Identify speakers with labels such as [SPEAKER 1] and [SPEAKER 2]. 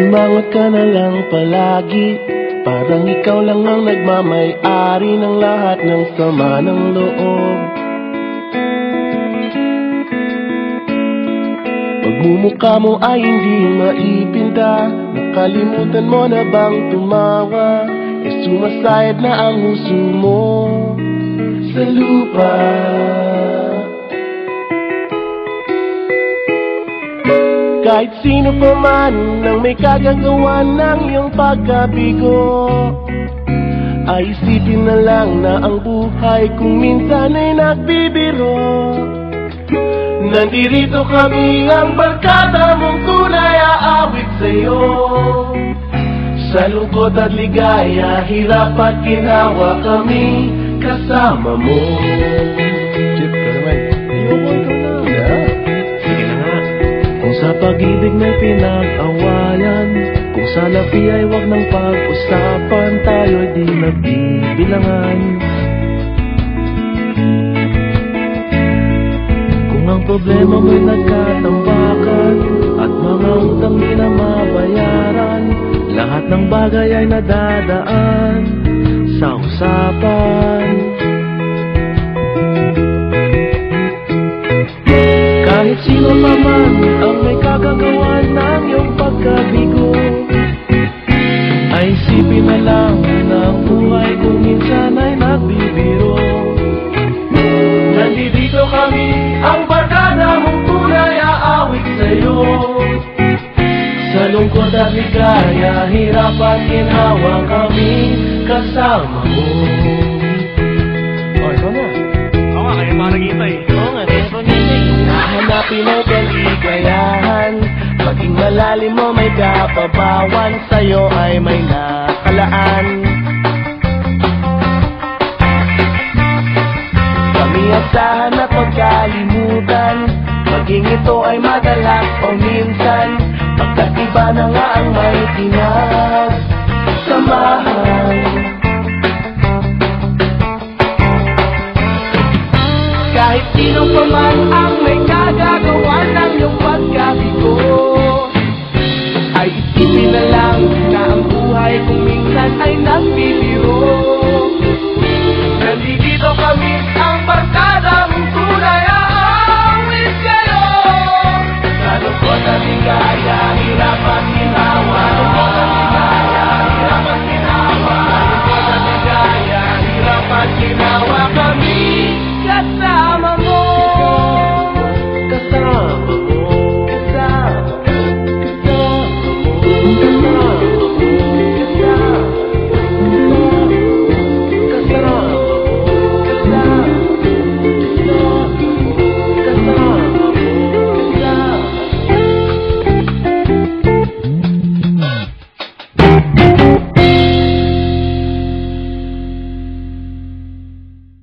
[SPEAKER 1] Simangot ka na lang palagi, parang ikaw lang ang nagmamay-ari ng lahat ng sama ng loob. Pagmumukha mo ay hindi maipinta, nakalimutan mo na bang tumawa? Sumasayad na ang huso mo sa lupa. Kahit sino pa man ang may kagagawa ng iyong pagkabigo, ay isipin na lang na ang buhay kung minsan ay nagbibiro. Nandirito kami ang barkada mong tunay aawit sa'yo. Sa lungkot at ligaya, hirap at ginhawa kami kasama mo. Chip ka naman. Ayoko, ikaw na. Yeah. Sige na nga. Kung sa pag-ibig may pinag-awayan, kung sa labi ay wag nang pag-usapan, tayo'y di nagbibilangan. Kung ang problema mo'y nagkatambakan at mga utang di na mabayaran, lahat ng bagay ay nadadaan sa usapan. Kahit sino pa man ang may kagagawa ng iyong pagkabigo, ay isipin na lang na ang buhay kung minsan ay nagbibiro. Nandito kami, ang barkada mong tunay aawit sa'yo. Sa lungkot at ligaya, hirap at ginhawa kami kasama mo. Oh, ikaw na.
[SPEAKER 2] Oo nga, kaya parang kita eh.
[SPEAKER 1] Oo nga, kaya parang kita eh. Hahanapin ay kaligayahan, maging malalim mo may kapabawan, sa'yo ay may nakalaan. Kami asahan at pagkalimutan, maging ito ay madalas o minsan, pagkat iba na nga ang may pinagsamahan. Kahit sino pa man ang may kagagawa ng iyong pagkabigo, ay isipin na lang na ang buhay kung minsan ay nagbibiro.